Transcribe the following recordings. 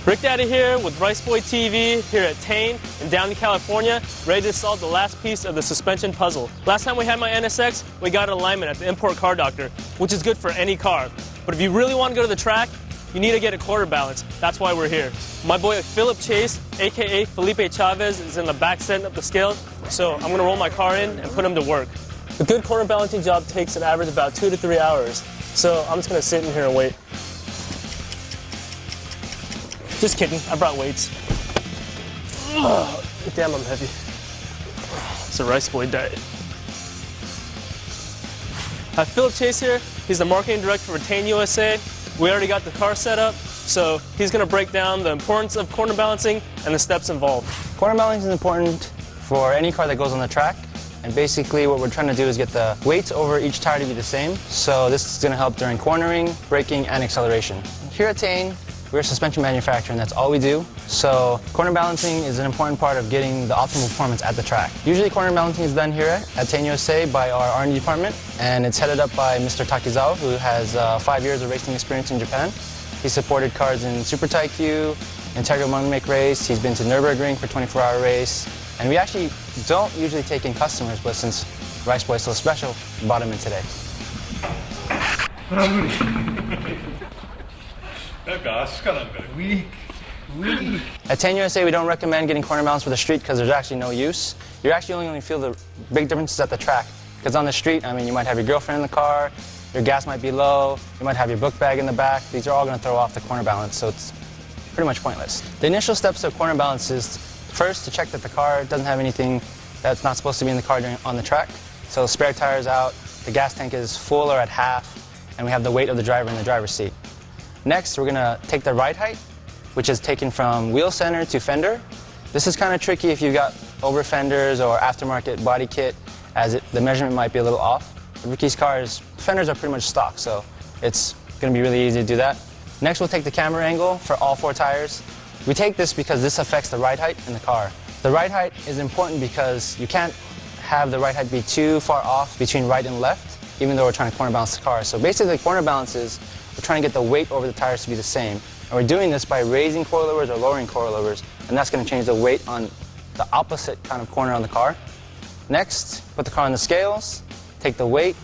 Rick Daddy here with riceboytv here at Tein in Downey, California, ready to solve the last piece of the suspension puzzle. Last time we had my NSX, we got an alignment at the import car doctor, which is good for any car. But if you really want to go to the track, you need to get a quarter balance. That's why we're here. My boy Philip Chase, aka Felipe Chavez, is in the back setting up the scales, so I'm going to roll my car in and put him to work. A good quarter balancing job takes an average about 2 to 3 hours, so I'm just going to sit in here and wait. Just kidding, I brought weights. Oh, damn, I'm heavy. It's a rice boy diet. I have Philip Chase here. He's the marketing director for Tein USA. We already got the car set up, so he's going to break down the importance of corner balancing and the steps involved. Corner balancing is important for any car that goes on the track. And basically what we're trying to do is get the weights over each tire to be the same. So this is going to help during cornering, braking, and acceleration. Here at Tein, we're a suspension manufacturer, and that's all we do. So corner balancing is an important part of getting the optimal performance at the track. Usually corner balancing is done here at Tein USA by our R&D department, and it's headed up by Mr. Takizawa, who has 5 years of racing experience in Japan. He supported cars in Super Taikyu, Integral Mountain Make Race. He's been to Nürburgring for 24-hour race. And we actually don't usually take in customers, but since Rice Boy is so special, we brought him in today. At Tein USA, we don't recommend getting corner balance for the street because there's actually no use. You're actually only going to feel the big differences at the track. Because on the street, I mean, you might have your girlfriend in the car, your gas might be low, you might have your book bag in the back. These are all going to throw off the corner balance, so it's pretty much pointless. The initial steps of corner balance is first to check that the car doesn't have anything that's not supposed to be in the car on the track. So spare tires out, the gas tank is full or at half, and we have the weight of the driver in the driver's seat. Next, we're going to take the ride height, which is taken from wheel center to fender. This is kind of tricky if you've got over fenders or aftermarket body kit, as the measurement might be a little off. Ricky's cars, fenders are pretty much stock, so it's going to be really easy to do that. Next, we'll take the camber angle for all 4 tires. We take this because this affects the ride height in the car. The ride height is important because you can't have the ride height be too far off between right and left, even though we're trying to corner balance the car. So basically, corner balance is we're trying to get the weight over the tires to be the same. And we're doing this by raising coilovers or lowering coilovers, and that's going to change the weight on the opposite kind of corner on the car. Next, put the car on the scales, take the weight,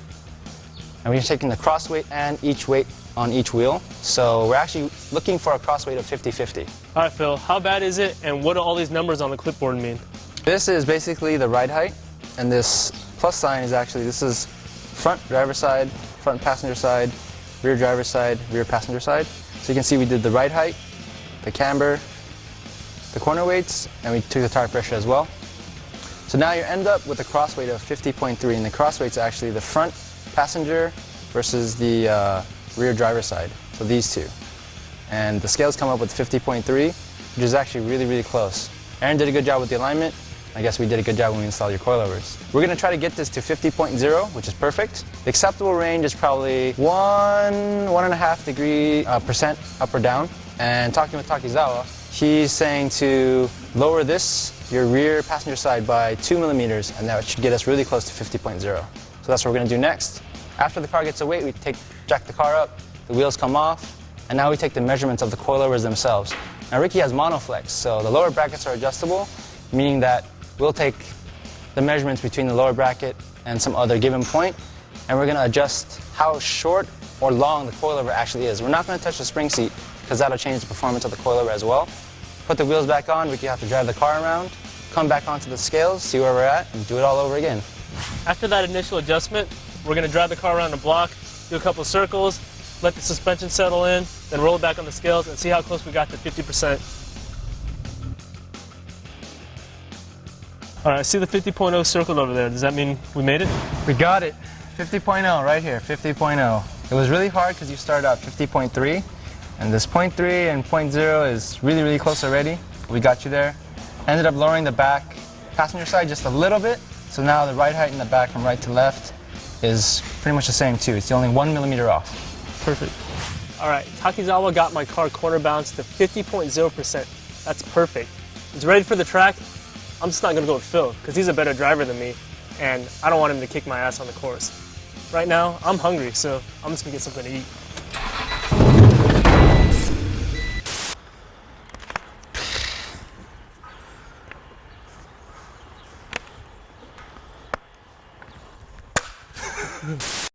and we're taking the cross weight and each weight on each wheel. So we're actually looking for a cross weight of 50-50. All right, Phil, how bad is it, and what do all these numbers on the clipboard mean? This is basically the ride height, and this plus sign is actually, this is front driver side, front passenger side, rear driver side, rear passenger side. So you can see we did the ride height, the camber, the corner weights, and we took the tire pressure as well. So now you end up with a cross weight of 50.3, and the cross weight's actually the front passenger versus the rear driver side, so these two. And the scales come up with 50.3, which is actually really, really close. Aaron did a good job with the alignment. I guess we did a good job when we installed your coilovers. We're going to try to get this to 50.0, which is perfect. The acceptable range is probably 1.5 degree percent up or down. And talking with Takizawa, he's saying to lower this, your rear passenger side, by 2 millimeters, and that should get us really close to 50.0. So that's what we're going to do next. After the car gets a weight, we jack the car up, the wheels come off, and now we take the measurements of the coilovers themselves. Now Ricky has monoflex, so the lower brackets are adjustable, meaning that we'll take the measurements between the lower bracket and some other given point, and we're going to adjust how short or long the coilover actually is. We're not going to touch the spring seat because that'll change the performance of the coilover as well. Put the wheels back on, Ricky will have to drive the car around, come back onto the scales, see where we're at, and do it all over again. After that initial adjustment, we're going to drive the car around the block, do a couple circles, let the suspension settle in, then roll it back on the scales and see how close we got to 50%. All right, I see the 50.0 circled over there. Does that mean we made it? We got it. 50.0 right here, 50.0. It was really hard because you started out 50.3, and this 0.3 and 0.0 is really, really close already. We got you there. Ended up lowering the back passenger side just a little bit, so now the ride height in the back from right to left is pretty much the same too. It's only 1 millimeter off. Perfect. All right, Takizawa got my car corner balance to 50.0%. That's perfect. It's ready for the track. I'm just not going to go with Phil because he's a better driver than me, and I don't want him to kick my ass on the course. Right now, I'm hungry, so I'm just going to get something to eat.